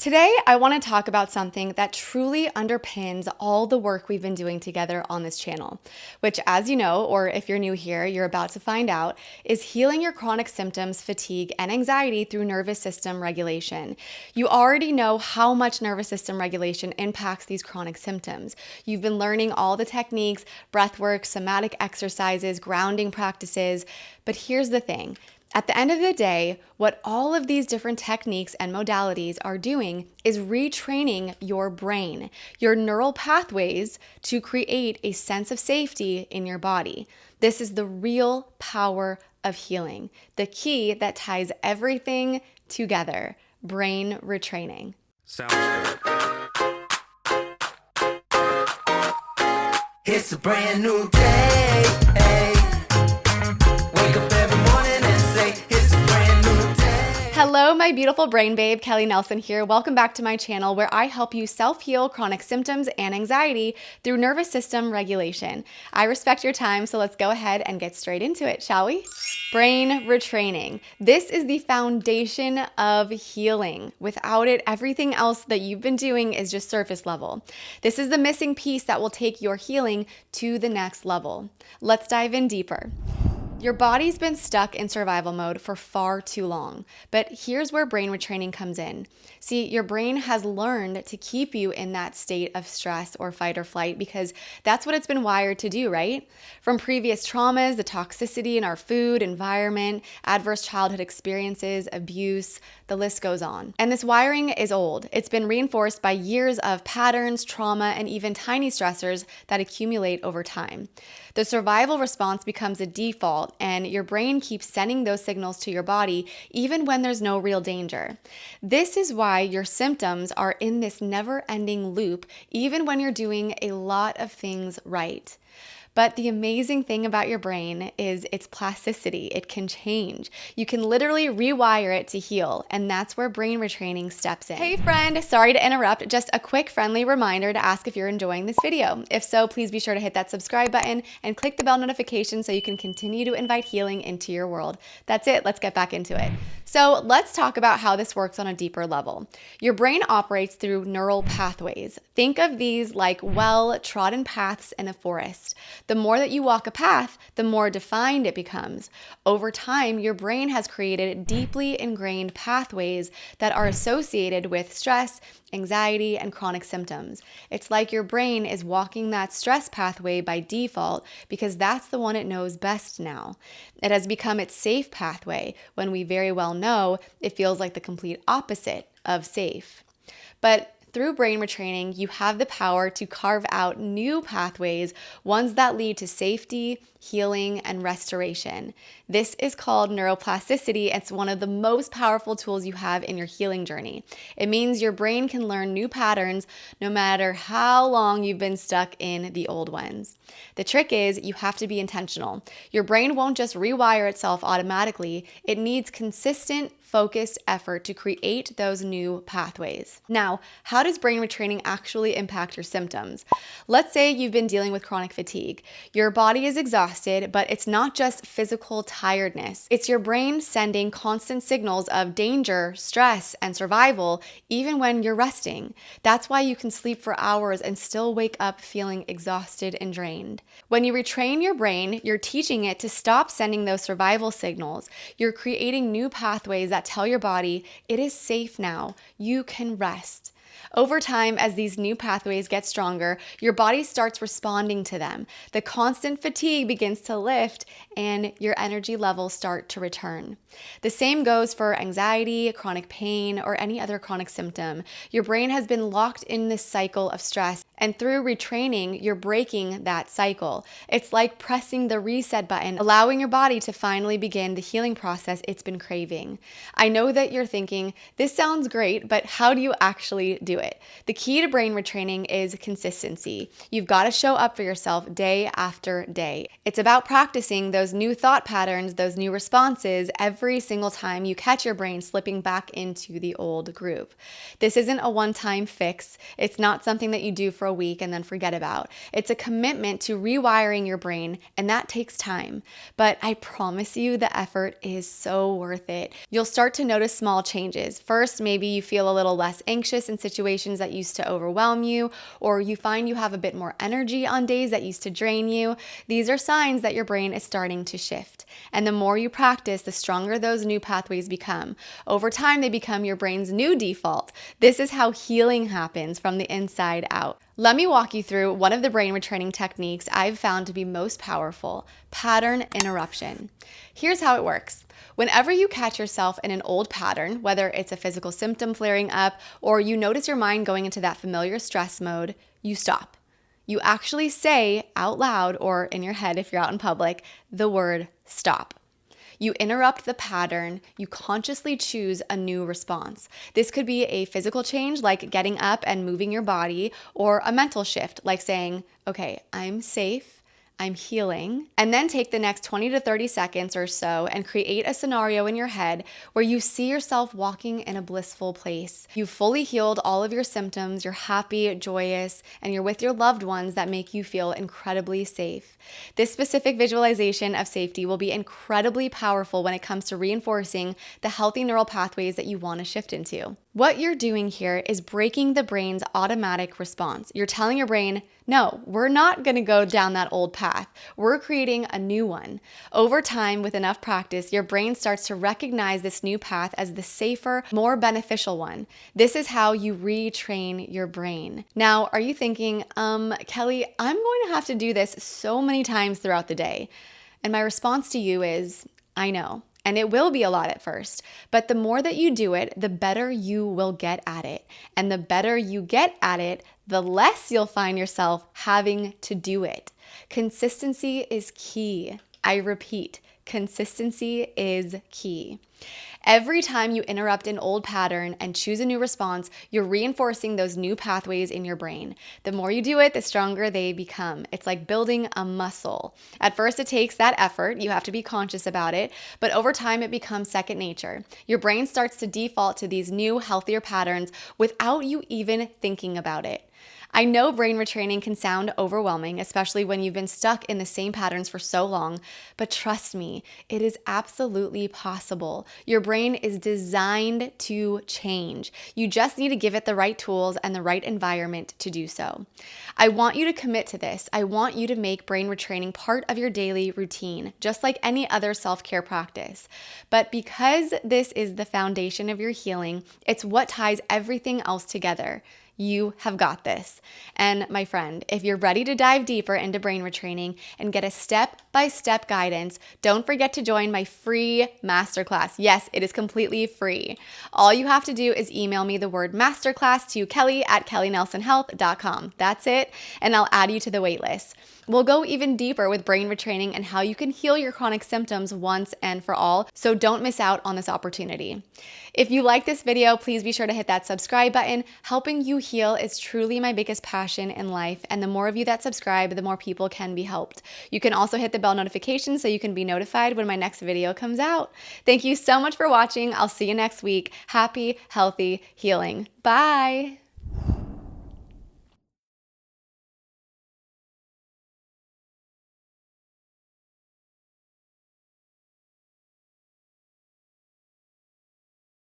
Today, I want to talk about something that truly underpins all the work we've been doing together on this channel, which, as you know, or if you're new here, you're about to find out, is healing your chronic symptoms, fatigue, and anxiety through nervous system regulation. You already know how much nervous system regulation impacts these chronic symptoms. You've been learning all the techniques, breath work, somatic exercises, grounding practices, but here's the thing. At the end of the day, what all of these different techniques and modalities are doing is retraining your brain, your neural pathways to create a sense of safety in your body. This is the real power of healing, the key that ties everything together, brain retraining. Sounds good. It's a brand new day. Wake up every morning and say it's a brand new day. Hello, my beautiful brain babe, Kelly Nelson here. Welcome back to my channel where I help you self-heal chronic symptoms and anxiety through nervous system regulation. I respect your time, so let's go ahead and get straight into it, shall we? Brain retraining. This is the foundation of healing. Without it, everything else that you've been doing is just surface level. This is the missing piece that will take your healing to the next level. Let's dive in deeper. Your body's been stuck in survival mode for far too long, but here's where brain retraining comes in. See, your brain has learned to keep you in that state of stress or fight or flight because that's what it's been wired to do, right? From previous traumas, the toxicity in our food, environment, adverse childhood experiences, abuse, the list goes on. And this wiring is old. It's been reinforced by years of patterns, trauma, and even tiny stressors that accumulate over time. The survival response becomes a default, and your brain keeps sending those signals to your body even when there's no real danger. This is why your symptoms are in this never-ending loop, even when you're doing a lot of things right. But the amazing thing about your brain is its plasticity. It can change. You can literally rewire it to heal, and that's where brain retraining steps in. Hey friend, sorry to interrupt. Just a quick friendly reminder to ask if you're enjoying this video. If so, please be sure to hit that subscribe button and click the bell notification so you can continue to invite healing into your world. That's it, let's get back into it. So let's talk about how this works on a deeper level. Your brain operates through neural pathways. Think of these like well-trodden paths in a forest. The more that you walk a path, the more defined it becomes. Over time, your brain has created deeply ingrained pathways that are associated with stress, anxiety, and chronic symptoms. It's like your brain is walking that stress pathway by default because that's the one it knows best now. It has become its safe pathway when we very well know it feels like the complete opposite of safe. But through brain retraining, you have the power to carve out new pathways, ones that lead to safety, healing, and restoration. This is called neuroplasticity. It's one of the most powerful tools you have in your healing journey. It means your brain can learn new patterns no matter how long you've been stuck in the old ones. The trick is you have to be intentional. Your brain won't just rewire itself automatically. It needs consistent, focused effort to create those new pathways. Now, how does brain retraining actually impact your symptoms? Let's say you've been dealing with chronic fatigue. Your body is exhausted, but it's not just physical tiredness. It's your brain sending constant signals of danger, stress, and survival even when you're resting. That's why you can sleep for hours and still wake up feeling exhausted and drained. When you retrain your brain, you're teaching it to stop sending those survival signals. You're creating new pathways that tell your body it is safe now. You can rest. Over time, as these new pathways get stronger, your body starts responding to them. The constant fatigue begins to lift and your energy levels start to return. The same goes for anxiety, chronic pain, or any other chronic symptom. Your brain has been locked in this cycle of stress, and through retraining, you're breaking that cycle. It's like pressing the reset button, allowing your body to finally begin the healing process it's been craving. I know that you're thinking, this sounds great, but how do you actually do it? The key to brain retraining is consistency. You've got to show up for yourself day after day. It's about practicing those new thought patterns, those new responses every single time you catch your brain slipping back into the old groove. This isn't a one-time fix. It's not something that you do for for a week and then forget about. It's a commitment to rewiring your brain, and that takes time. But I promise you the effort is so worth it. You'll start to notice small changes. First, maybe you feel a little less anxious in situations that used to overwhelm you, or you find you have a bit more energy on days that used to drain you. These are signs that your brain is starting to shift. And the more you practice, the stronger those new pathways become. Over time, they become your brain's new default. This is how healing happens from the inside out. Let me walk you through one of the brain retraining techniques I've found to be most powerful: pattern interruption. Here's how it works. Whenever you catch yourself in an old pattern, whether it's a physical symptom flaring up or you notice your mind going into that familiar stress mode, you stop. You actually say out loud, or in your head if you're out in public, the word stop. You interrupt the pattern. You consciously choose a new response. This could be a physical change, like getting up and moving your body, or a mental shift, like saying, okay, I'm safe, I'm healing, and then take the next 20 to 30 seconds or so and create a scenario in your head where you see yourself walking in a blissful place. You've fully healed all of your symptoms, you're happy, joyous, and you're with your loved ones that make you feel incredibly safe. This specific visualization of safety will be incredibly powerful when it comes to reinforcing the healthy neural pathways that you want to shift into. What you're doing here is breaking the brain's automatic response. You're telling your brain, no, we're not going to go down that old path. We're creating a new one. Over time, with enough practice, your brain starts to recognize this new path as the safer, more beneficial one. This is how you retrain your brain. Now, are you thinking, Kelly, I'm going to have to do this so many times throughout the day? And my response to you is, I know. And it will be a lot at first, but the more that you do it, the better you will get at it. And the better you get at it, the less you'll find yourself having to do it. Consistency is key. I repeat, consistency is key. Every time you interrupt an old pattern and choose a new response, you're reinforcing those new pathways in your brain. The more you do it, the stronger they become. It's like building a muscle. At first, it takes that effort. You have to be conscious about it, but over time, it becomes second nature. Your brain starts to default to these new, healthier patterns without you even thinking about it. I know brain retraining can sound overwhelming, especially when you've been stuck in the same patterns for so long, but trust me, it is absolutely possible. Your brain is designed to change. You just need to give it the right tools and the right environment to do so. I want you to commit to this. I want you to make brain retraining part of your daily routine, just like any other self-care practice. But because this is the foundation of your healing, it's what ties everything else together. You have got this. And my friend, if you're ready to dive deeper into brain retraining and get a step-by-step guidance, don't forget to join my free masterclass. Yes, it is completely free. All you have to do is email me the word masterclass to kelly@kellynelsonhealth.com. That's it, and I'll add you to the waitlist. We'll go even deeper with brain retraining and how you can heal your chronic symptoms once and for all, so don't miss out on this opportunity. If you like this video, please be sure to hit that subscribe button. Helping you heal is truly my biggest passion in life, and the more of you that subscribe, the more people can be helped. You can also hit the bell notification so you can be notified when my next video comes out. Thank you so much for watching. I'll see you next week. Happy, healthy, healing. Bye.